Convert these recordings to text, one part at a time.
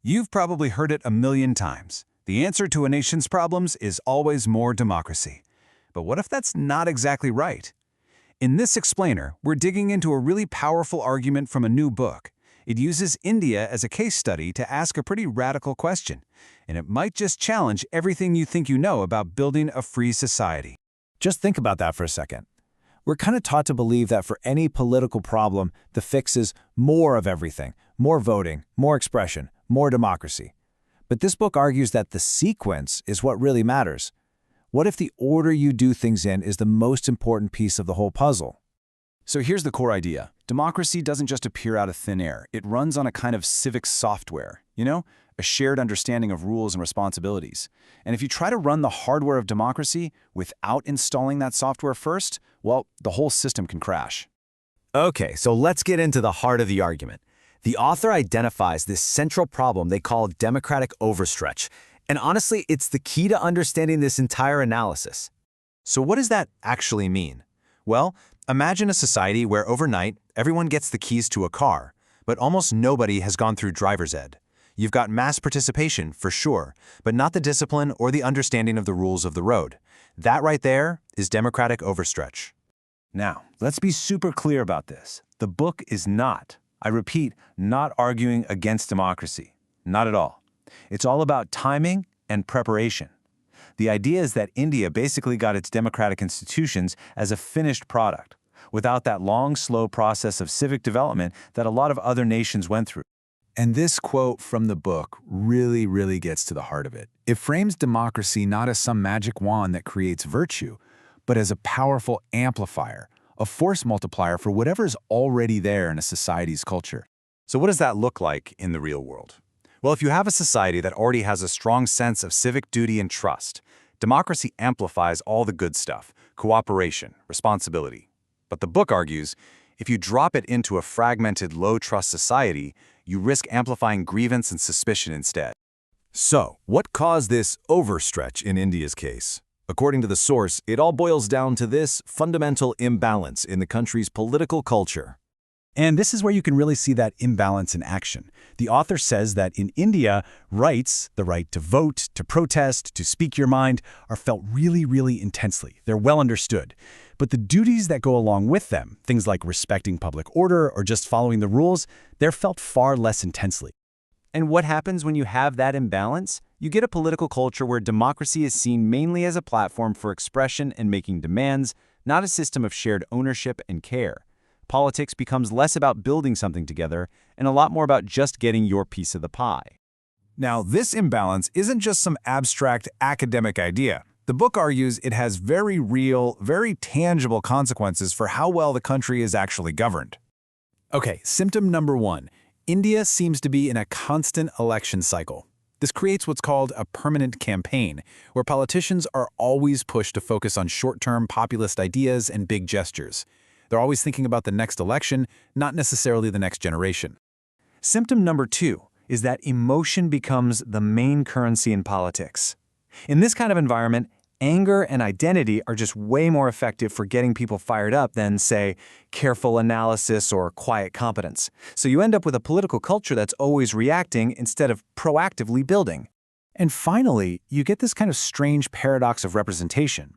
You've probably heard it a million times. The answer to a nation's problems is always more democracy. But what if that's not exactly right? In this explainer, we're digging into a really powerful argument from a new book. It uses India as a case study to ask a pretty radical question, and it might just challenge everything you think you know about building a free society. Just think about that for a second. We're kind of taught to believe that for any political problem, the fix is more of everything, more voting, more expression, more democracy. But this book argues that the sequence is what really matters. What if the order you do things in is the most important piece of the whole puzzle? So here's the core idea. Democracy doesn't just appear out of thin air. It runs on a kind of civic software, a shared understanding of rules and responsibilities. And if you try to run the hardware of democracy without installing that software first, well, the whole system can crash. Okay, so let's get into the heart of the argument. The author identifies this central problem they call democratic overstretch. And honestly, it's the key to understanding this entire analysis. So what does that actually mean? Well, imagine a society where overnight, everyone gets the keys to a car, but almost nobody has gone through driver's ed. You've got mass participation, for sure, but not the discipline or the understanding of the rules of the road. That right there is democratic overstretch. Now, let's be super clear about this. The book is not, I repeat, not arguing against democracy. Not at all. It's all about timing and preparation. The idea is that India basically got its democratic institutions as a finished product, without that long, slow process of civic development that a lot of other nations went through. And this quote from the book really gets to the heart of it. It frames democracy not as some magic wand that creates virtue, but as a powerful amplifier, a force multiplier for whatever's already there in a society's culture. So what does that look like in the real world? Well, if you have a society that already has a strong sense of civic duty and trust, democracy amplifies all the good stuff, cooperation, responsibility. But the book argues, if you drop it into a fragmented, low-trust society, you risk amplifying grievance and suspicion instead. So, what caused this overstretch in India's case? According to the source, it all boils down to this fundamental imbalance in the country's political culture. And this is where you can really see that imbalance in action. The author says that in India, rights, the right to vote, to protest, to speak your mind, are felt really intensely. They're well understood. But the duties that go along with them, things like respecting public order or just following the rules, they're felt far less intensely. And what happens when you have that imbalance? You get a political culture where democracy is seen mainly as a platform for expression and making demands, not a system of shared ownership and care. Politics becomes less about building something together and a lot more about just getting your piece of the pie. Now, this imbalance isn't just some abstract academic idea. The book argues it has very real, very tangible consequences for how well the country is actually governed. Okay, symptom number one. India seems to be in a constant election cycle. This creates what's called a permanent campaign, where politicians are always pushed to focus on short-term populist ideas and big gestures. They're always thinking about the next election, not necessarily the next generation. Symptom number two is that emotion becomes the main currency in politics. In this kind of environment, anger and identity are just way more effective for getting people fired up than, say, careful analysis or quiet competence. So you end up with a political culture that's always reacting instead of proactively building. And finally, you get this kind of strange paradox of representation.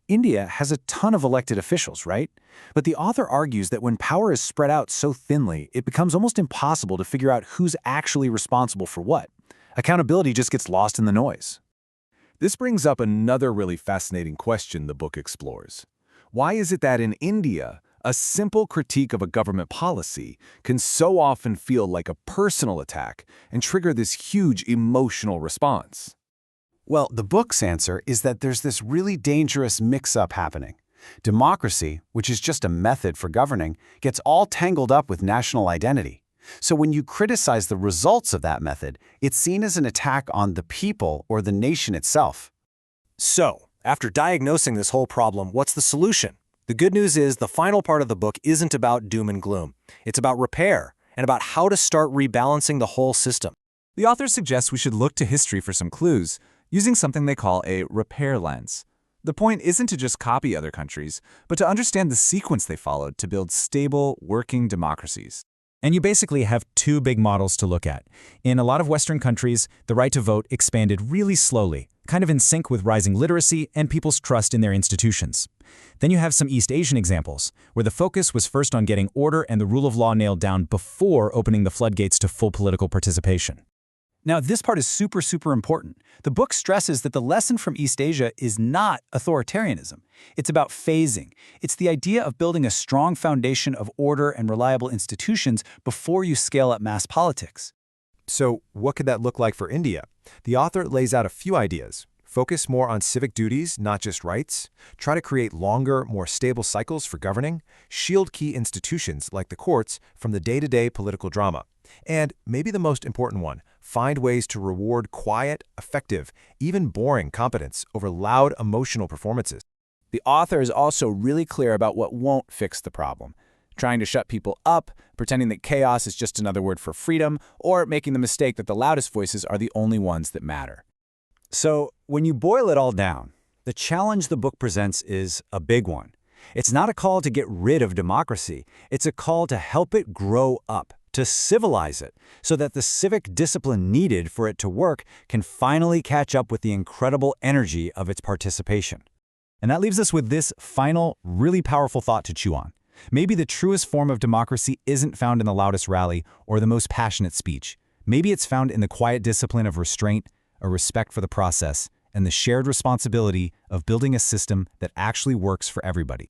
India has a ton of elected officials, right? But the author argues that when power is spread out so thinly, it becomes almost impossible to figure out who's actually responsible for what. Accountability just gets lost in the noise. This brings up another really fascinating question the book explores. Why is it that in India, a simple critique of a government policy can so often feel like a personal attack and trigger this huge emotional response? Well, the book's answer is that there's this really dangerous mix-up happening. Democracy, which is just a method for governing, gets all tangled up with national identity. So when you criticize the results of that method, it's seen as an attack on the people or the nation itself. So, after diagnosing this whole problem, what's the solution? The good news is the final part of the book isn't about doom and gloom. It's about repair and about how to start rebalancing the whole system. The author suggests we should look to history for some clues, using something they call a repair lens. The point isn't to just copy other countries, but to understand the sequence they followed to build stable, working democracies. And you basically have two big models to look at. In a lot of Western countries, the right to vote expanded really slowly, kind of in sync with rising literacy and people's trust in their institutions. Then you have some East Asian examples, where the focus was first on getting order and the rule of law nailed down before opening the floodgates to full political participation. Now, this part is super important. The book stresses that the lesson from East Asia is not authoritarianism. It's about phasing. It's the idea of building a strong foundation of order and reliable institutions before you scale up mass politics. So, what could that look like for India? The author lays out a few ideas. Focus more on civic duties, not just rights. Try to create longer, more stable cycles for governing. Shield key institutions, like the courts, from the day-to-day political drama. And maybe the most important one, find ways to reward quiet, effective, even boring competence over loud, emotional performances. The author is also really clear about what won't fix the problem. Trying to shut people up, pretending that chaos is just another word for freedom, or making the mistake that the loudest voices are the only ones that matter. So, when you boil it all down, the challenge the book presents is a big one. It's not a call to get rid of democracy. It's a call to help it grow up, to civilize it, so that the civic discipline needed for it to work can finally catch up with the incredible energy of its participation. And that leaves us with this final, really powerful thought to chew on. Maybe the truest form of democracy isn't found in the loudest rally or the most passionate speech. Maybe it's found in the quiet discipline of restraint, a respect for the process, and the shared responsibility of building a system that actually works for everybody.